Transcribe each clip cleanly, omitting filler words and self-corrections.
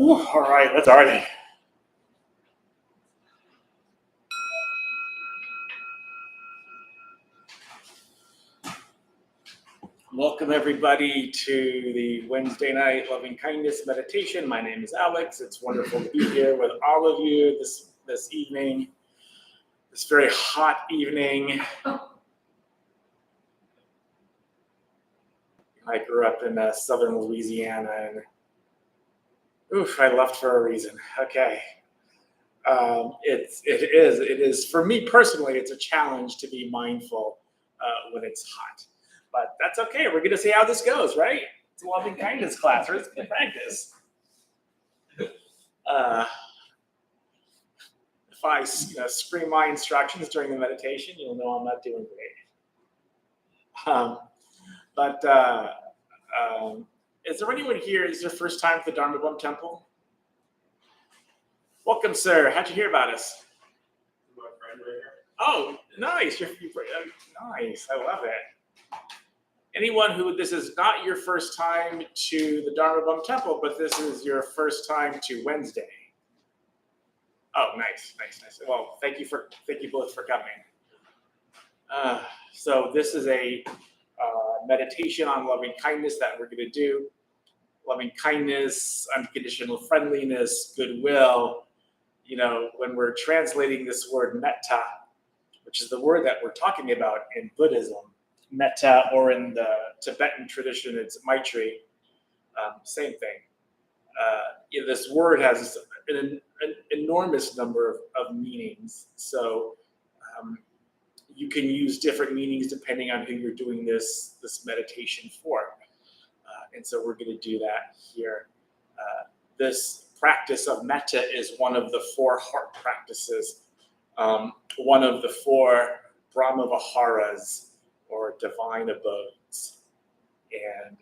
All right, let's start it. Welcome everybody to the Wednesday night loving kindness meditation. My name is Alex. It's wonderful to be here with all of you this evening, this very hot evening. I grew up in southern Louisiana, and I left for a reason. Okay. It is for me personally. It's a challenge to be mindful when it's hot, but that's okay. We're going to see how this goes, right? It's a loving kindness class, right? It's good practice. If I scream my instructions during the meditation, you'll know I'm not doing great. Is there anyone here? Is your first time at the Dharma Bum Temple? Welcome, sir. How'd you hear about us? My friend right here. Oh, nice. Nice. I love it. Anyone who this is not your first time to the Dharma Bum Temple, but this is your first time to Wednesday. Oh, nice. Well, thank you both for coming. So this is a meditation on loving kindness that we're going to do. Loving kindness, unconditional friendliness, goodwill. You know, when we're translating this word metta, which is the word that we're talking about in Buddhism, metta, or in the Tibetan tradition, it's maitri, same thing. This word has an enormous number of meanings. So you can use different meanings depending on who you're doing this meditation for. And so we're going to do that here. This practice of metta is one of the 4 heart practices, one of the 4 Brahma Viharas, or divine abodes. And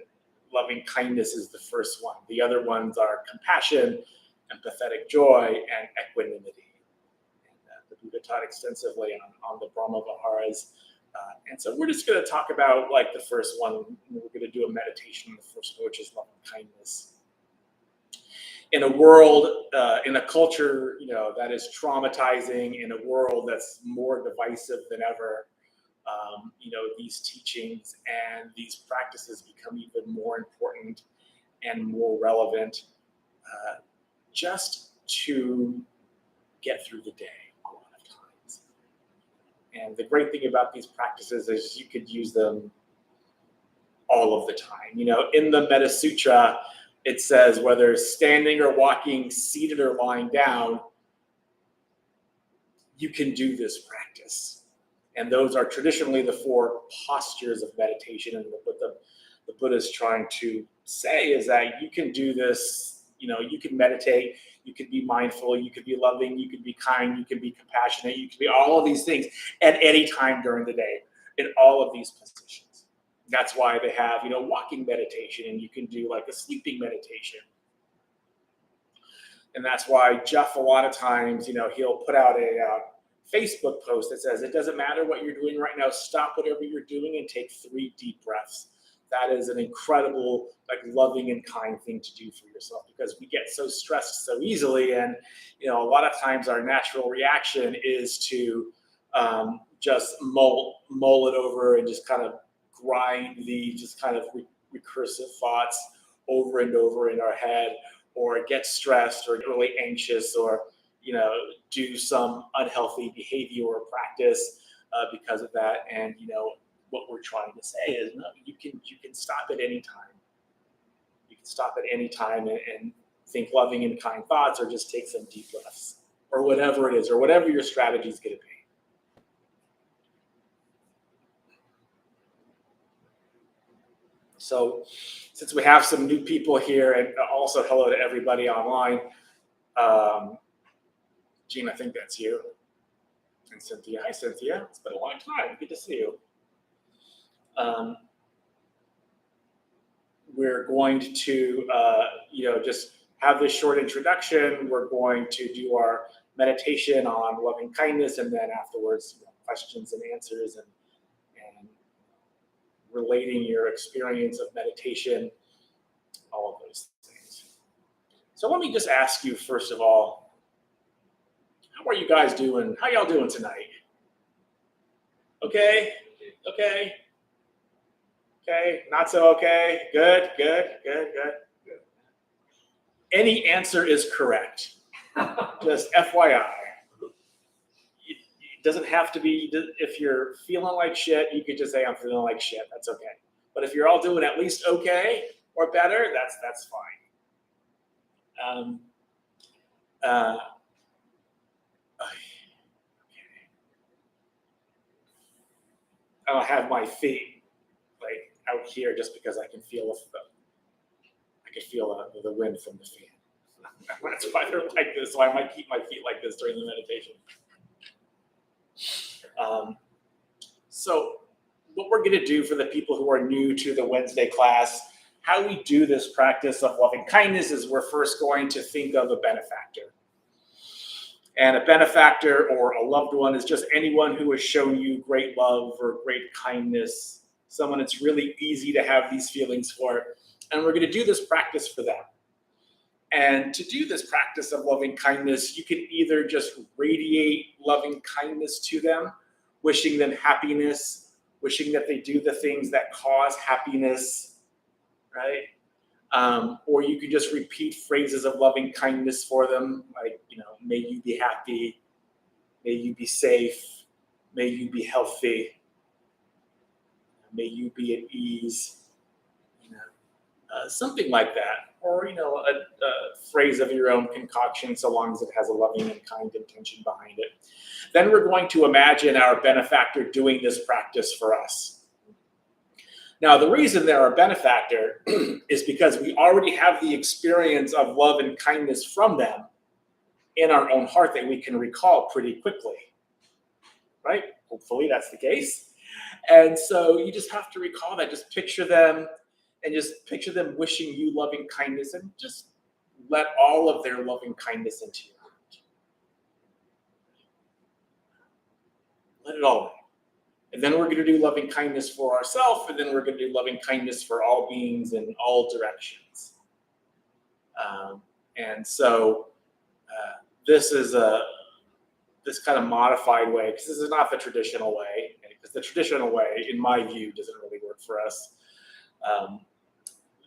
loving kindness is the first one. The other ones are compassion, empathetic joy, and equanimity. And the Buddha taught extensively on the Brahma Viharas. And so we're just going to talk about like the first one. We're going to do a meditation on the first one, which is loving kindness. In a world, in a culture, that is traumatizing, in a world that's more divisive than ever, these teachings and these practices become even more important and more relevant just to get through the day a lot of times. And the great thing about these practices is you could use them all of the time. In the Metta Sutra, it says whether standing or walking, seated or lying down, you can do this practice. And those are traditionally the 4 postures of meditation. And what the Buddha is trying to say is that you can do this, you can meditate, you can be mindful, you can be loving, you can be kind, you can be compassionate, you can be all of these things at any time during the day in all of these positions. That's why they have, walking meditation, and you can do like a sleeping meditation. And that's why Jeff, a lot of times, he'll put out a Facebook post that says, it doesn't matter what you're doing right now, stop whatever you're doing and take 3 deep breaths. That is an incredible, loving and kind thing to do for yourself, because we get so stressed so easily. And, a lot of times our natural reaction is to just mull it over and just kind of grind the just kind of recursive thoughts over and over in our head, or get stressed or get really anxious, or do some unhealthy behavior or practice because of that. And what we're trying to say is, no, you can stop at any time. You can stop at any time and think loving and kind thoughts, or just take some deep breaths, or whatever it is, or whatever your strategy is going to be. So since we have some new people here, and also hello to everybody online, Jean, I think that's you. And Cynthia, hi Cynthia, it's been a long time, good to see you. We're going to, just have this short introduction. We're going to do our meditation on loving kindness, and then afterwards, questions and answers, and relating your experience of meditation, all of those things. So let me just ask you, first of all, how are you guys doing? How y'all doing tonight? Okay? Okay? Okay? Not so okay? Good, good, good, good. Any answer is correct. Just FYI. It doesn't have to be, if you're feeling like shit, you could just say, I'm feeling like shit. That's okay. But if you're all doing at least okay or better, that's fine. I'll have my feet like out here just because I can feel the wind from the fan. That's why they're like this. So I might keep my feet like this during the meditation. So what we're going to do for the people who are new to the Wednesday class, how we do this practice of loving kindness is we're first going to think of a benefactor. And a benefactor or a loved one is just anyone who has shown you great love or great kindness, someone it's really easy to have these feelings for. And we're going to do this practice for them. And to do this practice of loving kindness, you can either just radiate loving kindness to them, wishing them happiness, wishing that they do the things that cause happiness, right? Or you can just repeat phrases of loving kindness for them, like, may you be happy, may you be safe, may you be healthy, may you be at ease, something like that. Or, a phrase of your own concoction, so long as it has a loving and kind intention behind it. Then we're going to imagine our benefactor doing this practice for us. Now, the reason they're our benefactor is because we already have the experience of love and kindness from them in our own heart that we can recall pretty quickly, right? Hopefully that's the case. And so you just have to recall that. Just picture them and just picture them wishing you loving kindness and just let all of their loving kindness into your heart. Let it all in. And then we're going to do loving kindness for ourselves, and then we're going to do loving kindness for all beings in all directions. And so this is this kind of modified way, because this is not the traditional way, because the traditional way, in my view, doesn't really work for us.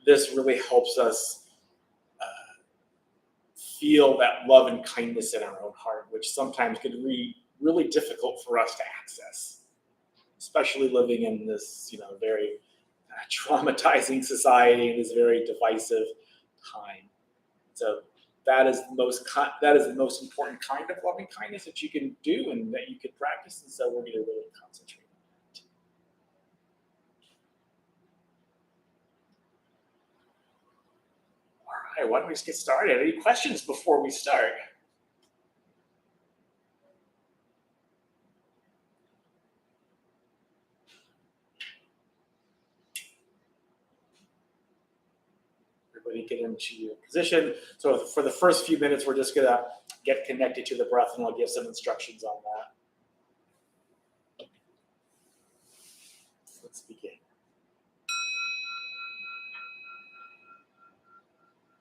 This really helps us feel that love and kindness in our own heart, which sometimes can be really difficult for us to access, especially living in this, very traumatizing society, in this very divisive time. So that is the most important kind of loving kindness that you can do and that you can practice. And so we're going to really concentrate on that. All right, why don't we just get started? Any questions before we start? Everybody get into your position. So for the first few minutes, we're just gonna get connected to the breath, and I'll give some instructions on that. Let's begin.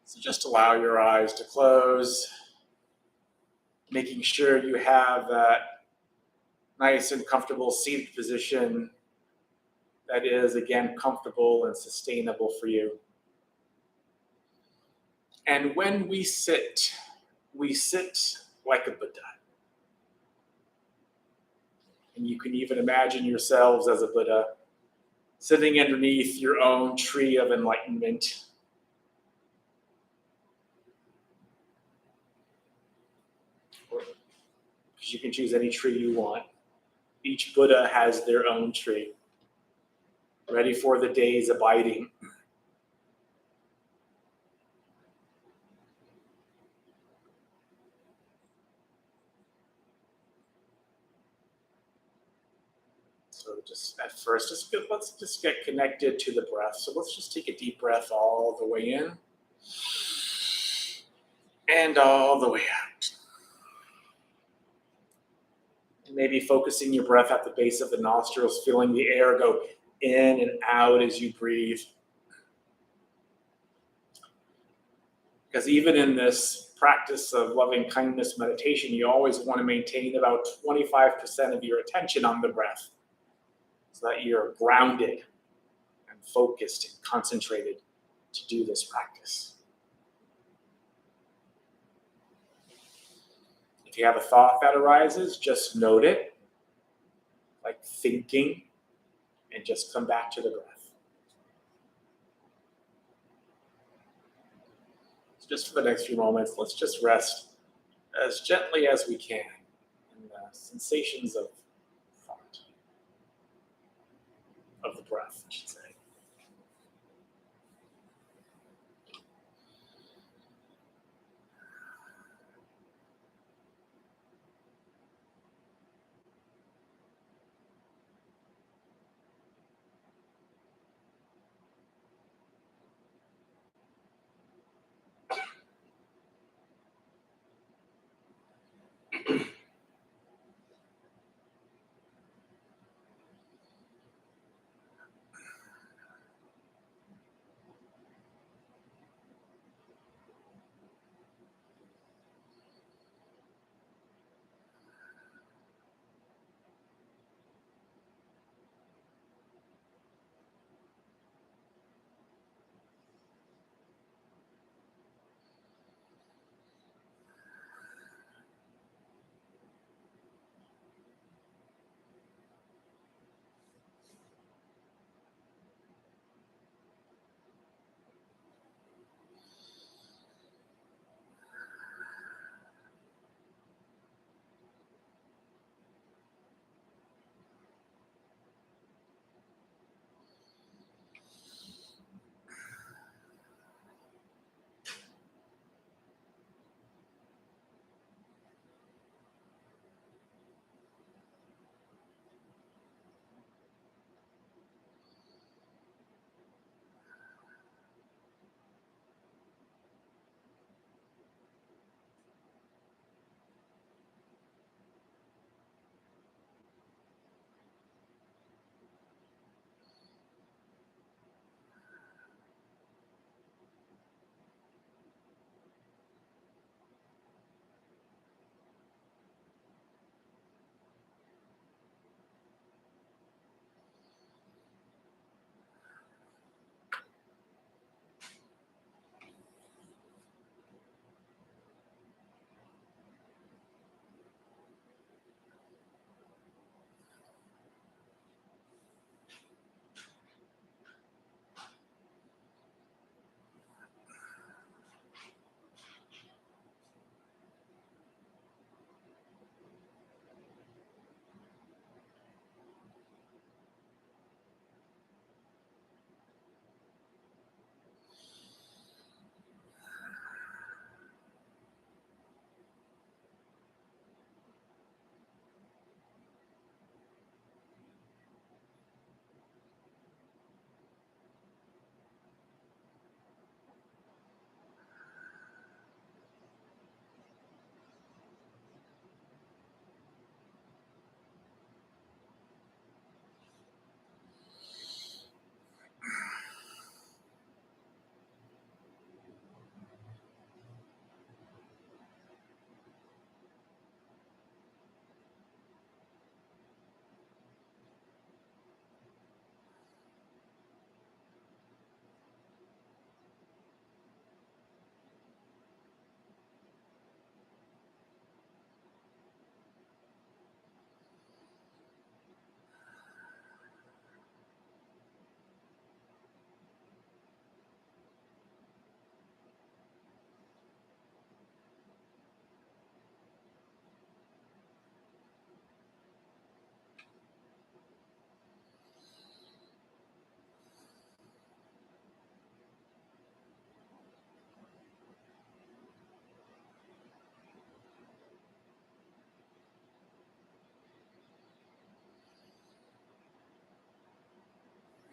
So just allow your eyes to close, making sure you have that nice and comfortable seated position that is, again, comfortable and sustainable for you. And when we sit like a Buddha. And you can even imagine yourselves as a Buddha sitting underneath your own tree of enlightenment. Because you can choose any tree you want. Each Buddha has their own tree, ready for the day's abiding. So just at first, let's just get connected to the breath. So let's just take a deep breath all the way in and all the way out. And maybe focusing your breath at the base of the nostrils, feeling the air go in and out as you breathe. Because even in this practice of loving kindness meditation, you always want to maintain about 25% of your attention on the breath so that you're grounded and focused and concentrated to do this practice. If you have a thought that arises, just note it, like thinking, and just come back to the breath. Just for the next few moments, let's just rest as gently as we can in the sensations of thought, of the breath, I should say.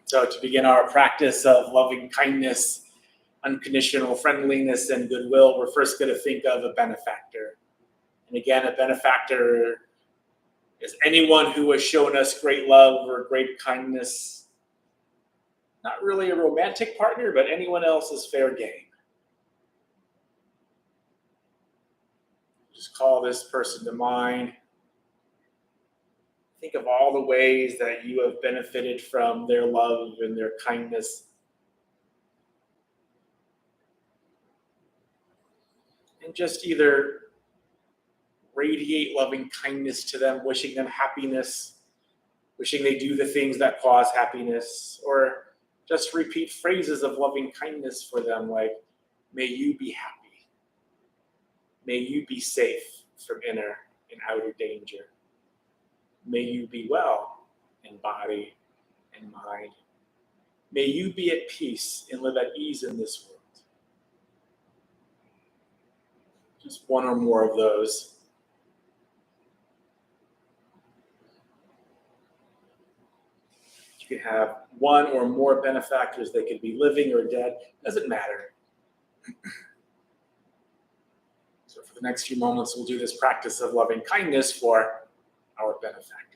So to begin our practice of loving kindness, unconditional friendliness, and goodwill, we're first going to think of a benefactor. And again, a benefactor is anyone who has shown us great love or great kindness. Not really a romantic partner, but anyone else is fair game. Just call this person to mind. Think of all the ways that you have benefited from their love and their kindness. And just either radiate loving kindness to them, wishing them happiness, wishing they do the things that cause happiness, or just repeat phrases of loving kindness for them like, may you be happy. May you be safe from inner and outer danger. May you be well in body and mind. May you be at peace and live at ease in this world. Just one or more of those. You can have one or more benefactors. They could be living or dead. Doesn't matter. So for the next few moments, we'll do this practice of loving kindness for our benefactor.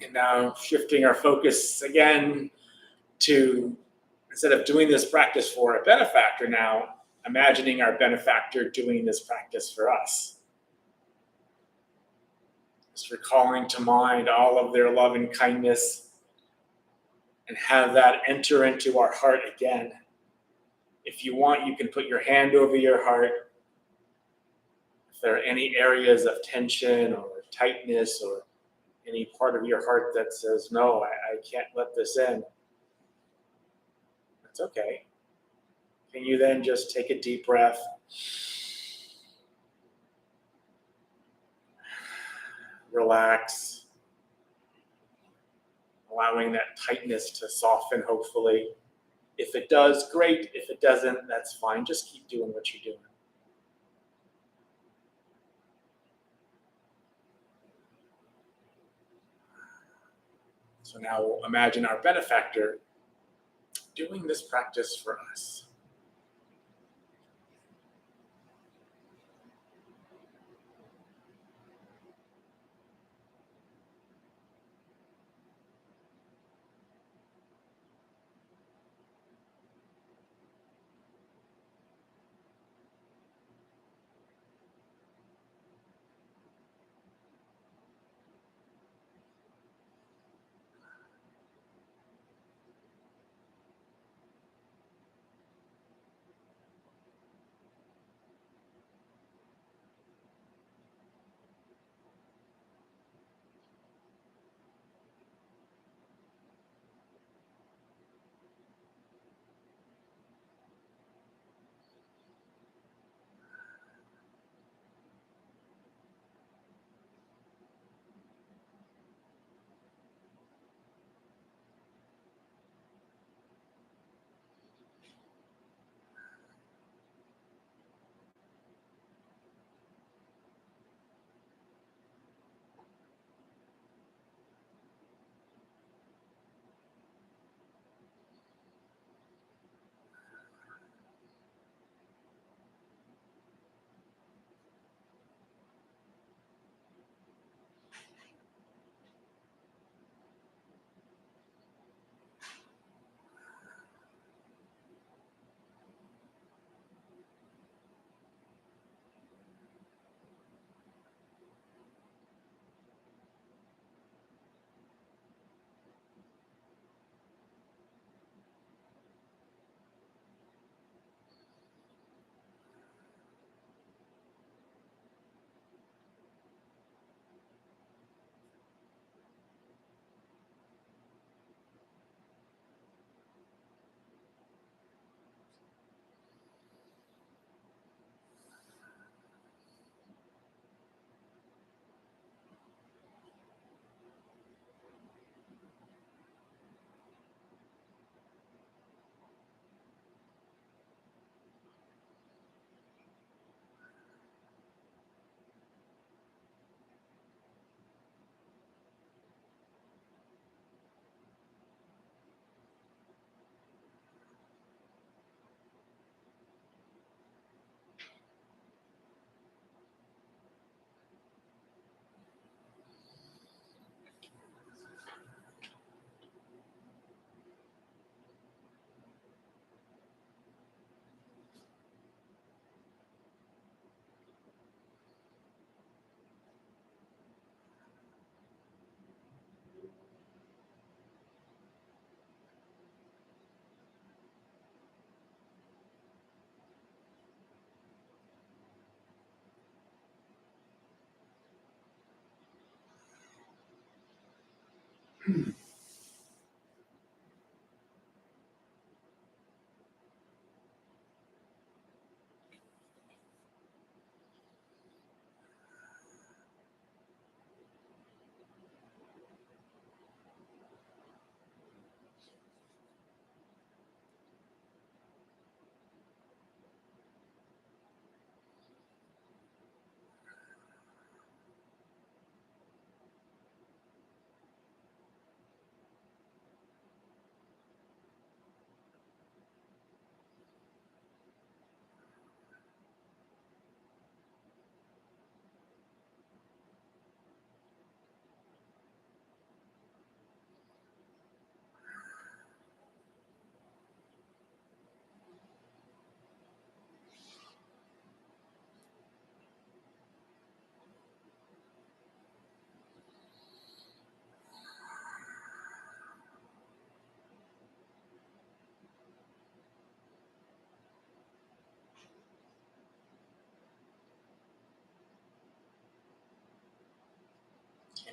And now shifting our focus again to, instead of doing this practice for a benefactor, now imagining our benefactor doing this practice for us. Just recalling to mind all of their love and kindness and have that enter into our heart again. If you want, you can put your hand over your heart. If there are any areas of tension or tightness or any part of your heart that says, no, I can't let this in, that's okay. Can you then just take a deep breath? Relax, allowing that tightness to soften, hopefully. If it does, great. If it doesn't, that's fine. Just keep doing what you're doing. So now we'll imagine our benefactor doing this practice for us.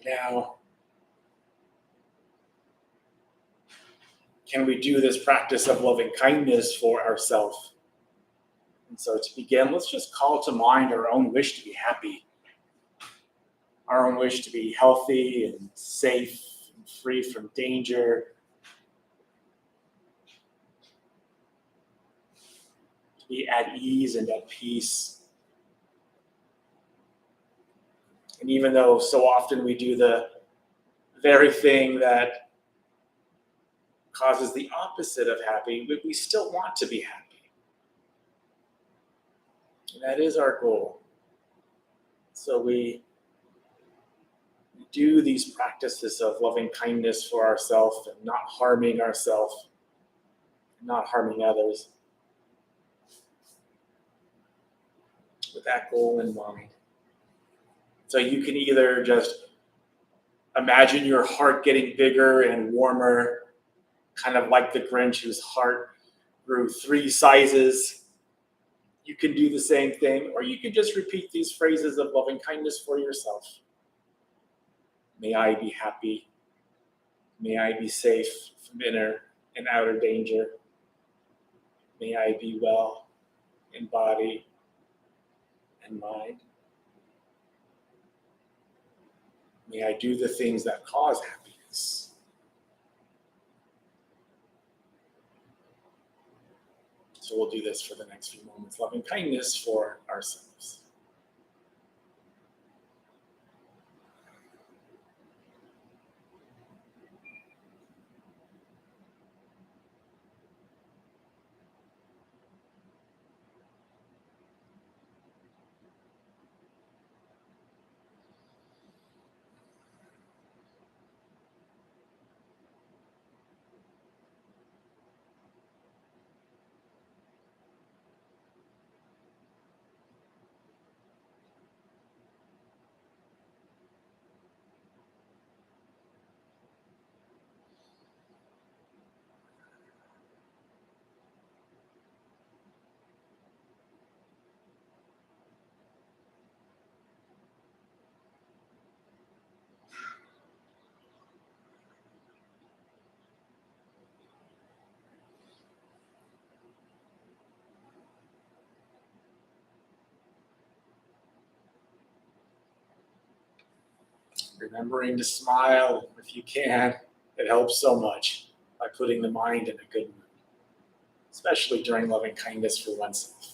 Now, can we do this practice of loving kindness for ourselves? And so to begin, let's just call to mind our own wish to be happy, our own wish to be healthy and safe and free from danger, to be at ease and at peace. And even though so often we do the very thing that causes the opposite of happy, we still want to be happy. And that is our goal. So we do these practices of loving kindness for ourselves and not harming ourselves, not harming others, with that goal in mind. So you can either just imagine your heart getting bigger and warmer, kind of like the Grinch whose heart grew 3 sizes. You can do the same thing, or you can just repeat these phrases of loving kindness for yourself. May I be happy. May I be safe from inner and outer danger. May I be well in body and mind. May I do the things that cause happiness. So we'll do this for the next few moments, loving kindness for ourselves. Remembering to smile if you can, it helps so much by putting the mind in a good mood, especially during loving kindness for oneself.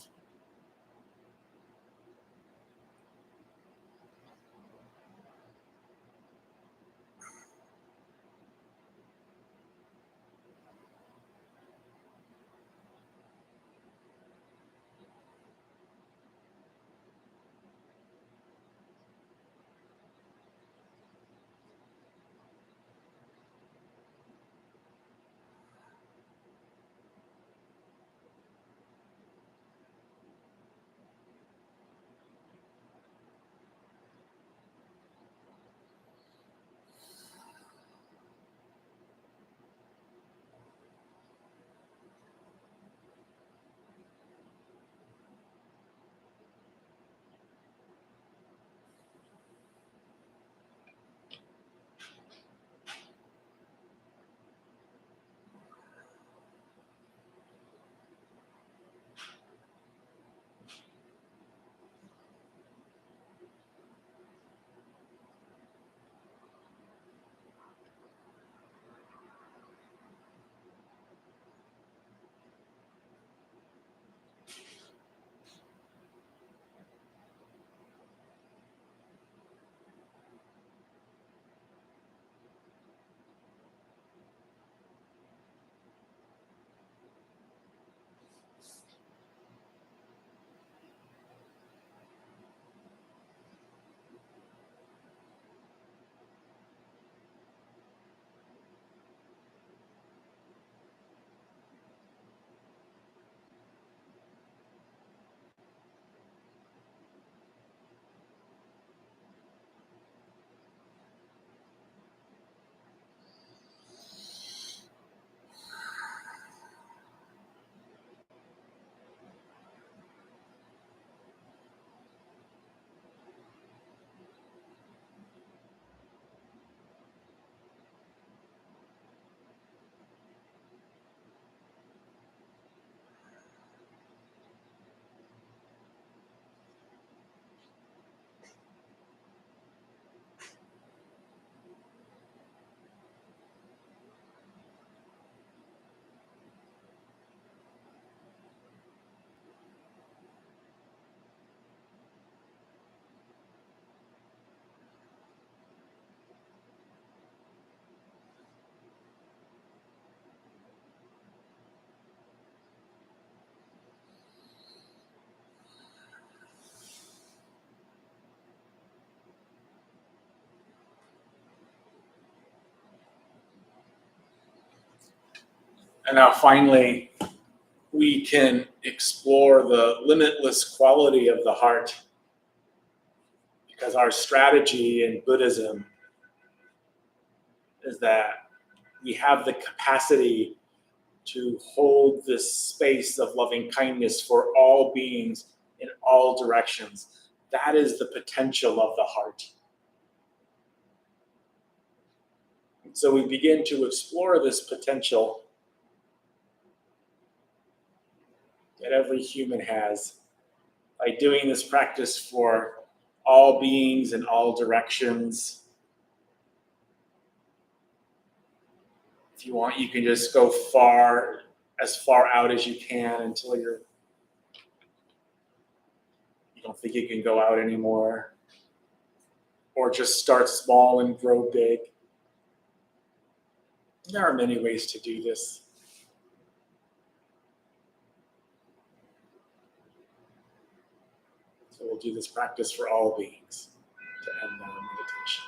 And now finally, we can explore the limitless quality of the heart, because our strategy in Buddhism is that we have the capacity to hold this space of loving kindness for all beings in all directions. That is the potential of the heart. And so we begin to explore this potential that every human has by doing this practice for all beings in all directions. If you want, you can just go as far out as you can until you don't think you can go out anymore. Or just start small and grow big. There are many ways to do this. So we'll do this practice for all beings to end our meditation.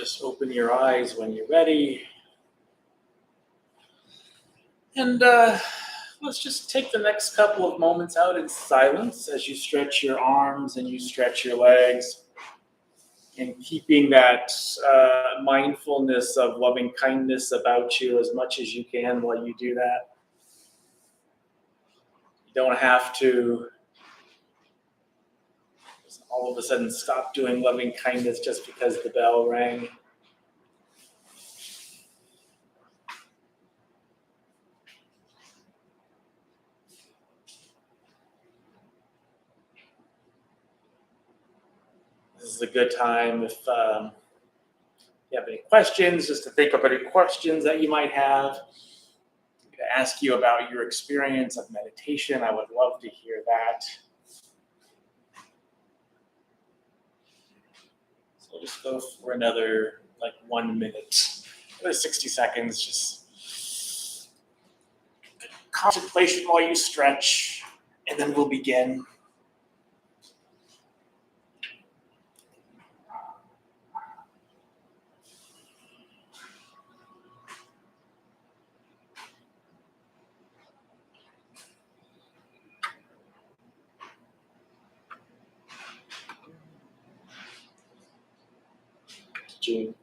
Just open your eyes when you're ready. And let's just take the next couple of moments out in silence as you stretch your arms and you stretch your legs. And keeping that mindfulness of loving kindness about you as much as you can while you do that. You don't have to all of a sudden stop doing loving kindness just because the bell rang. This is a good time if you have any questions, just to think of any questions that you might have. To ask you about your experience of meditation. I would love to hear that. So we'll just go for another 1 minute, another 60 seconds, just contemplation while you stretch, and then we'll begin. June.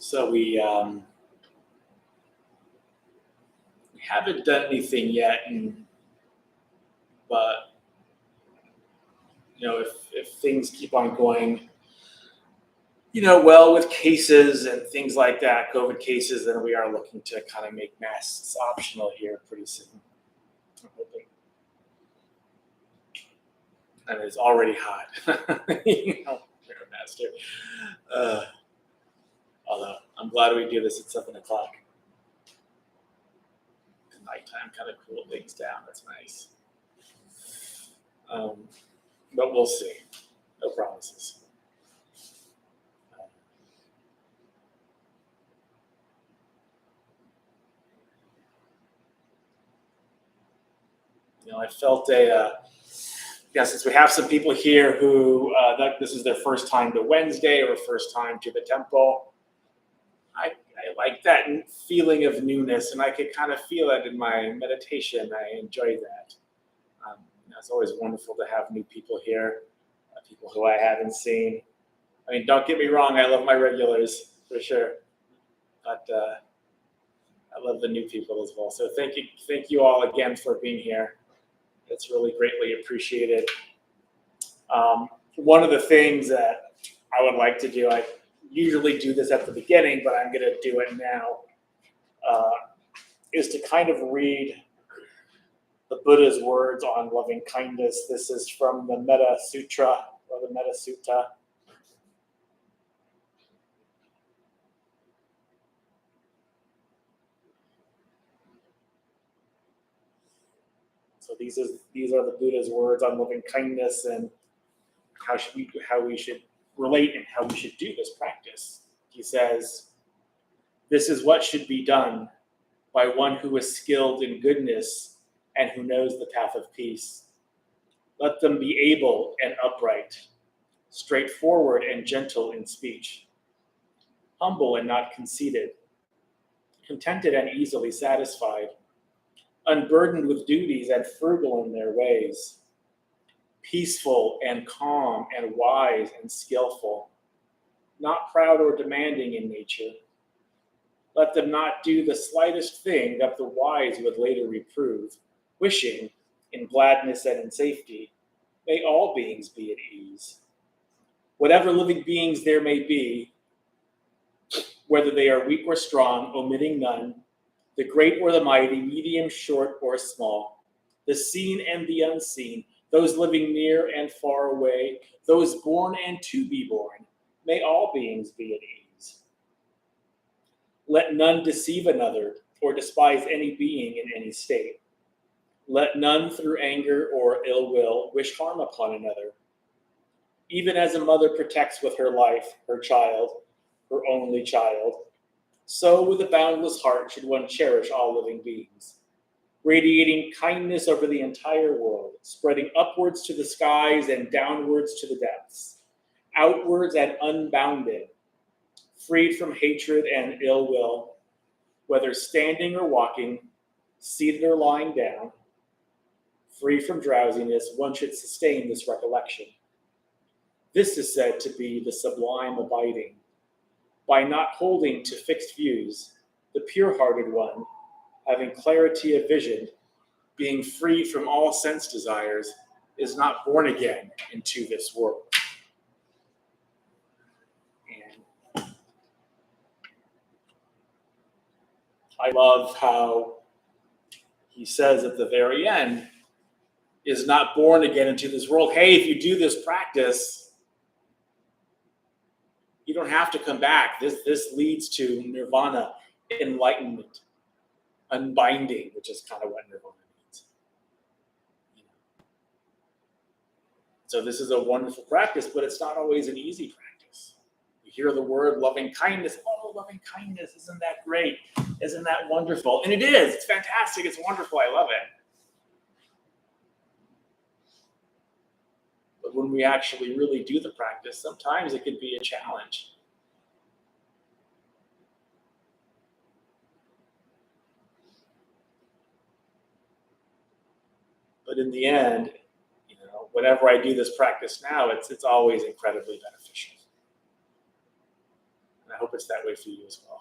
So we haven't done anything yet, but if things keep on going, well with cases and things like that, COVID cases, then we are looking to kind of make masks optional here pretty soon. I'm hoping. And it's already hot. Wear a mask here. Although I'm glad we do this at 7 o'clock. Nighttime kind of cool things down. That's nice. But we'll see. No promises. I felt since we have some people here who this is their first time to Wednesday or first time to the temple, I like that feeling of newness, and I could kind of feel it in my meditation. I enjoy that. It's always wonderful to have new people here, people who I haven't seen. I mean, don't get me wrong, I love my regulars for sure, but I love the new people as well. So thank you all again for being here. It's really greatly appreciated. One of the things that I would like to do, I usually do this at the beginning, but I'm going to do it now, is to kind of read the Buddha's words on loving kindness. This is from the Metta Sutra, or the Metta Sutta. So these are the Buddha's words on loving kindness and how we should relate and how we should do this practice. He says, "This is what should be done by one who is skilled in goodness and who knows the path of peace. Let them be able and upright, straightforward and gentle in speech, humble and not conceited, contented and easily satisfied, unburdened with duties and frugal in their ways, peaceful and calm and wise and skillful, not proud or demanding in nature. Let them not do the slightest thing that the wise would later reprove, wishing, in gladness and in safety, may all beings be at ease. Whatever living beings there may be, whether they are weak or strong, omitting none, the great or the mighty, medium, short, or small, the seen and the unseen, those living near and far away, those born and to be born, may all beings be at ease. Let none deceive another or despise any being in any state. Let none through anger or ill will wish harm upon another. Even as a mother protects with her life her child, her only child, so with a boundless heart should one cherish all living beings, radiating kindness over the entire world, spreading upwards to the skies and downwards to the depths, outwards and unbounded, freed from hatred and ill will, whether standing or walking, seated or lying down, free from drowsiness, one should sustain this recollection. This is said to be the sublime abiding. By not holding to fixed views, the pure-hearted one, having clarity of vision, being free from all sense desires, is not born again into this world. And I love how he says at the very end, is not born again into this world. Hey, if you do this practice, you don't have to come back. This leads to nirvana, enlightenment, unbinding, which is kind of what nirvana means. So this is a wonderful practice, but it's not always an easy practice. You hear the word loving kindness. Oh, loving kindness, isn't that great? Isn't that wonderful? And it is. It's fantastic. It's wonderful. I love it. But when we actually really do the practice, sometimes it can be a challenge. But in the end, whenever I do this practice now, it's always incredibly beneficial. And I hope it's that way for you as well.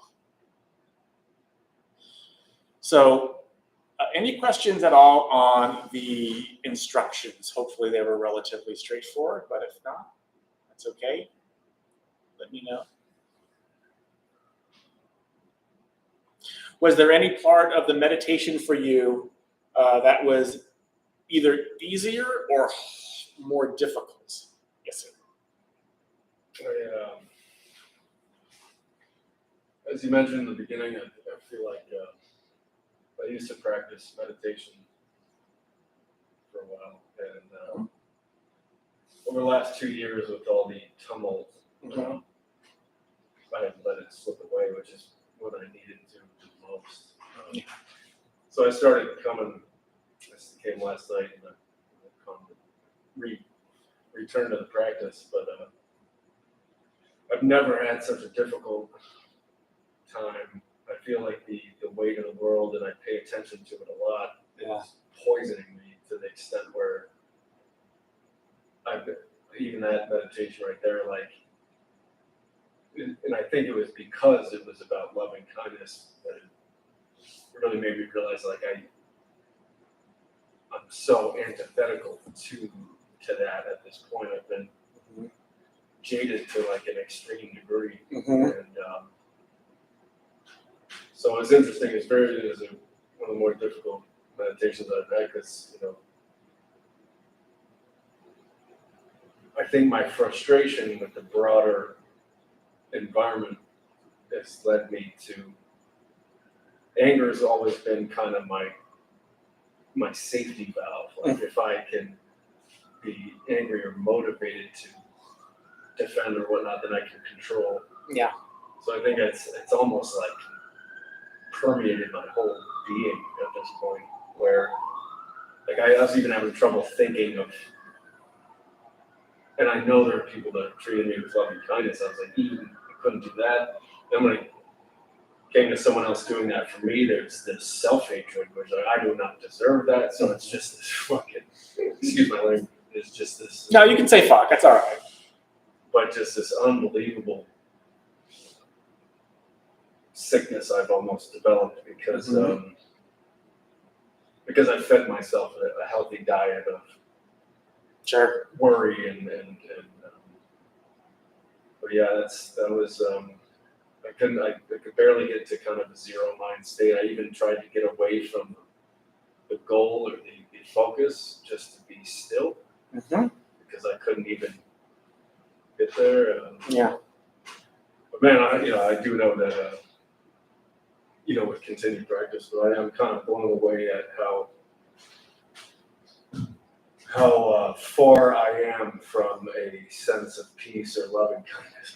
So, any questions at all on the instructions? Hopefully they were relatively straightforward, but if not, that's okay. Let me know. Was there any part of the meditation for you that was either easier or more difficult? Yes, sir. As you mentioned in the beginning, I feel like I used to practice meditation for a while, and over the last 2 years, with all the tumult, I had let it slip away, which is what I needed to do the most. So I started coming. This came last night, and I've come to return to the practice, but I've never had such a difficult time. I feel like the weight of the world, and I pay attention to it a lot, is poisoning me to the extent where even that meditation right there, and I think it was because it was about loving kindness that it really made me realize I'm so antithetical to that at this point. I've been jaded to an extreme degree, and so it's interesting. It was one of the more difficult meditations I've had because I think my frustration with the broader environment has led me to anger. Has always been kind of my safety valve. If I can be angry or motivated to defend or whatnot, then I can control. Yeah. So I think it's almost permeated my whole being at this point, where I was even having trouble thinking of, and I know there are people that treated me with loving kindness. I was I couldn't do that. Then when it came to someone else doing that for me, there's this self-hatred, which I do not deserve that. So it's just this fucking, excuse my language, it's just this. No, you can say fuck, that's all right. But just this unbelievable sickness I've almost developed because I fed myself a healthy diet of worry and but yeah, that was I could barely get to kind of a zero mind state. I even tried to get away from the goal or the focus just to be still. because I couldn't even get there. Yeah. But man, I do know that, with continued practice, but I am kind of blown away at how far I am from a sense of peace or loving kindness.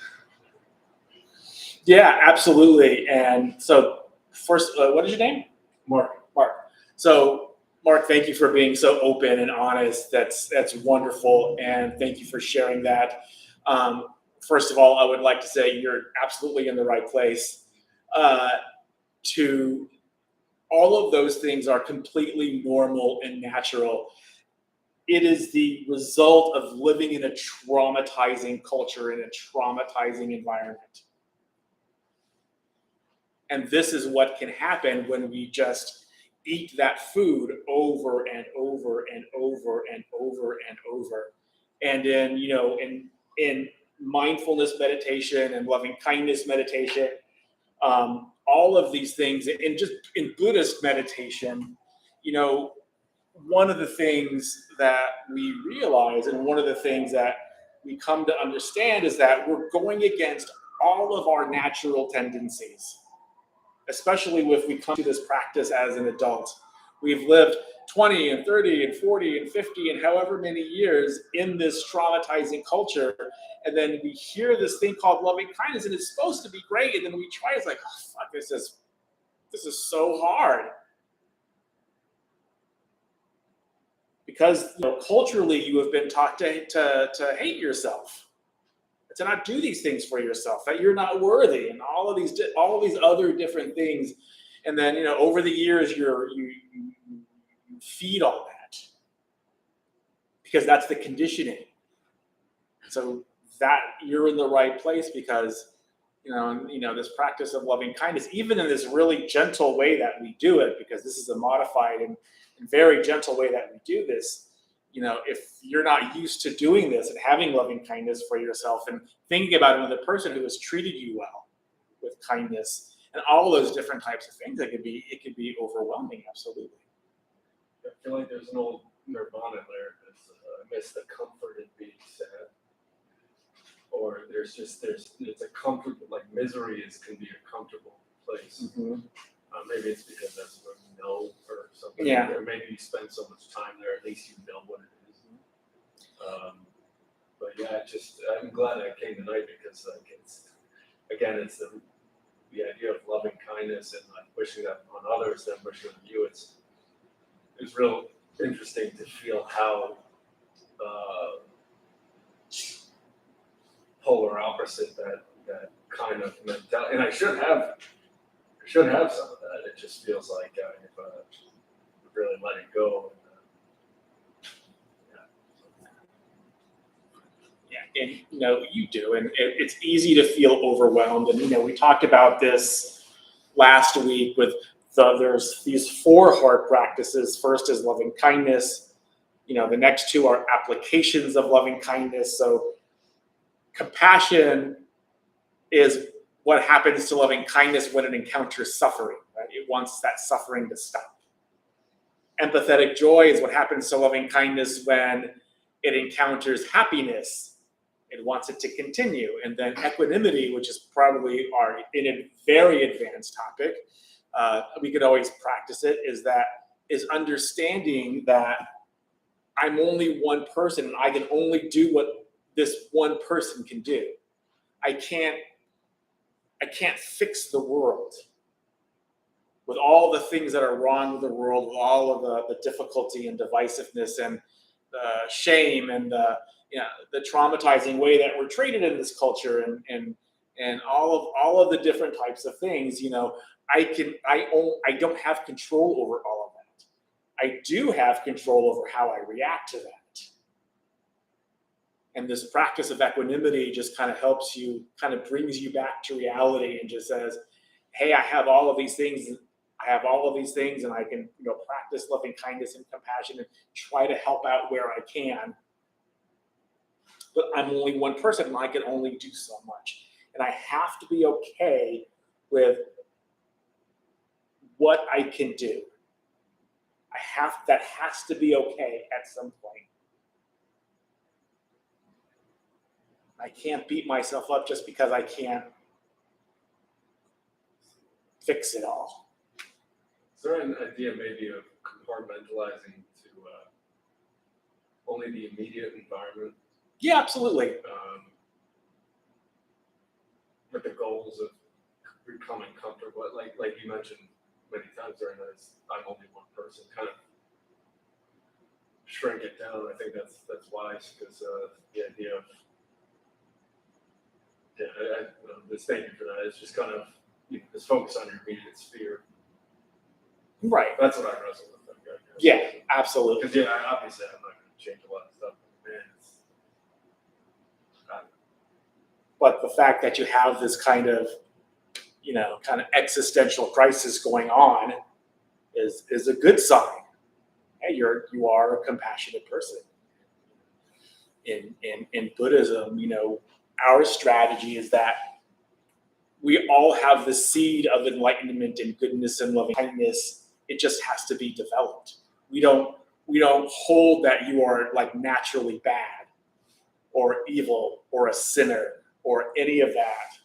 Yeah, absolutely. And so, first, what is your name? Mark. Mark. So, Mark, thank you for being so open and honest. That's wonderful, and thank you for sharing that. First of all, I would like to say you're absolutely in the right place. To all of those things are completely normal and natural. It is the result of living in a traumatizing culture, in a traumatizing environment. And this is what can happen when we just eat that food over and over and over and over and over. And in mindfulness meditation and loving kindness meditation, all of these things, and just in Buddhist meditation, one of the things that we realize and one of the things that we come to understand is that we're going against all of our natural tendencies, especially if we come to this practice as an adult. We've lived 20 and 30 and 40 and 50 and however many years in this traumatizing culture. And then we hear this thing called loving kindness, and it's supposed to be great. And then we try, it's like, oh, fuck, this is so hard. Because culturally you have been taught to hate yourself, to not do these things for yourself, that you're not worthy, and all of these other different things. And then over the years you feed on that because that's the conditioning. So that you're in the right place because this practice of loving kindness, even in this really gentle way that we do it, because this is a modified and very gentle way that we do this. If you're not used to doing this and having loving kindness for yourself and thinking about another person who has treated you well with kindness and all those different types of things, it could be overwhelming. Absolutely. I feel like there's an old Nirvana lyric that's I miss the comfort in being sad. Or it's a comfortable, like misery can be a comfortable place. Mm-hmm. Maybe it's because that's what you know or something. Yeah. Or maybe you spend so much time there, at least you know what it is. But yeah, I'm glad I came tonight because it's the idea of loving kindness and like wishing that on others than wishing on you. It's real interesting to feel how polar opposite that kind of mentality. And I should have some of that. It just feels like if I really let it go. Yeah, and you do, and it's easy to feel overwhelmed. And we talked about this last week with there's these 4 heart practices. First is loving kindness. The next 2 are applications of loving kindness. So compassion is what happens to loving kindness when it encounters suffering, right? It wants that suffering to stop. Empathetic joy is what happens to loving kindness when it encounters happiness. It wants it to continue. And then equanimity, which is probably in a very advanced topic, we could always practice it, is understanding that I'm only one person and I can only do what this one person can do. I can't fix the world with all the things that are wrong with the world, with all of the difficulty and divisiveness and the shame and the traumatizing way that we're treated in this culture and all of the different types of things. I don't have control over all of that. I do have control over how I react to that. And this practice of equanimity just kind of helps you, kind of brings you back to reality and just says, hey, I have all of these things. And I can, practice loving kindness and compassion and try to help out where I can. But I'm only one person and I can only do so much. And I have to be okay with what I can do. That has to be okay at some point. I can't beat myself up just because I can't fix it all. Is there an idea maybe of compartmentalizing to only the immediate environment Yeah, absolutely. with the goals of becoming comfortable? Like you mentioned many times during this, I'm only one person. Kind of shrink it down. I think that's wise because the idea of thank you for that. It's just kind of just focus on your immediate sphere. Right. That's what I wrestle with. Yeah, absolutely. Because obviously I'm not going to change a lot of stuff. Man, But the fact that you have this kind of existential crisis going on is a good sign. Hey, you are a compassionate person. In Buddhism, our strategy is that we all have the seed of enlightenment and goodness and loving kindness. It just has to be developed. We don't hold that you are like naturally bad or evil or a sinner or any of that.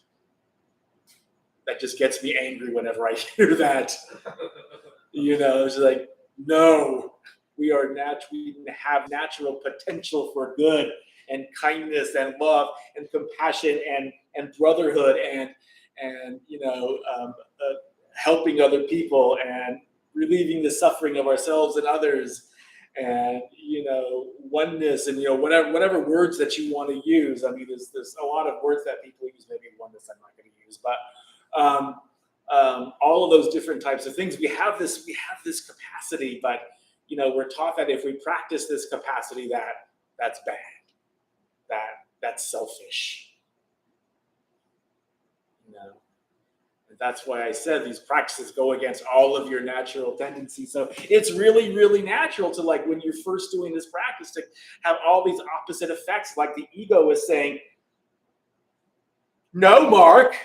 That just gets me angry whenever I hear that. It's like, no, we have natural potential for good and kindness and love and compassion and brotherhood and helping other people and relieving the suffering of ourselves and others and oneness and whatever words that you want to use. I mean, there's a lot of words that people use. Maybe oneness I'm not going to use, but all of those different types of things. We have this capacity, but we're taught that if we practice this capacity, that's bad, that's selfish. And that's why I said these practices go against all of your natural tendencies. So it's really, really natural to, like, when you're first doing this practice, to have all these opposite effects. Like the ego is saying, no, Mark,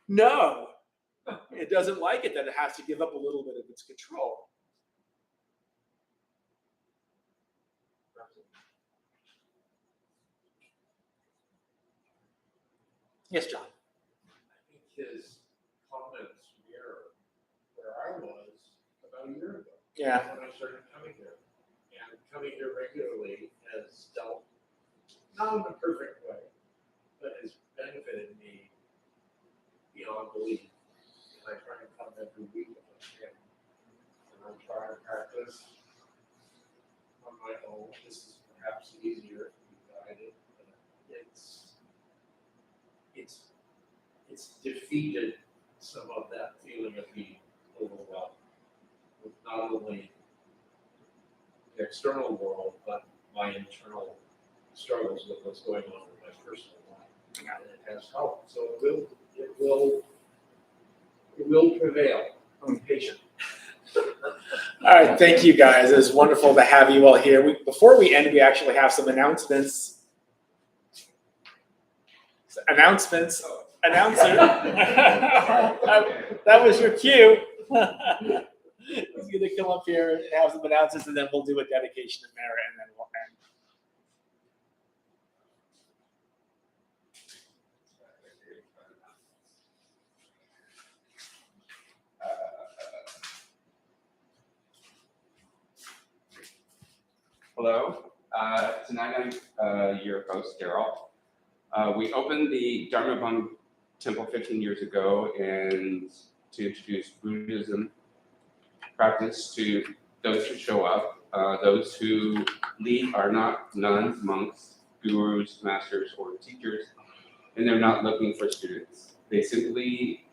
no. It doesn't like it that it has to give up a little bit of its control. Yes, John. I think his comments mirror where I was about a year ago. Yeah. When I started coming here. And coming here regularly has dealt, not in a perfect way, but has benefited me beyond belief. And I try to come every week if I can. And I'm trying to practice on my own. This is perhaps easier to be guided, but it's defeated some of that feeling of being overwhelmed with not only the external world, but my internal struggles with what's going on in my personal life. And it has helped. So it will prevail. I'm patient. All right, thank you guys. It was wonderful to have you all here. Before we end, we actually have some announcements. Announcer. That was your cue. He's going to come up here and have some announcements, and then we'll do a dedication of merit, and then we'll end. Hello, tonight I'm your host, Daryl. We opened the Dharmabang Temple 15 years ago and to introduce Buddhism practice to those who show up. Those who lead are not nuns, monks, gurus, masters, or teachers, and they're not looking for students. They simply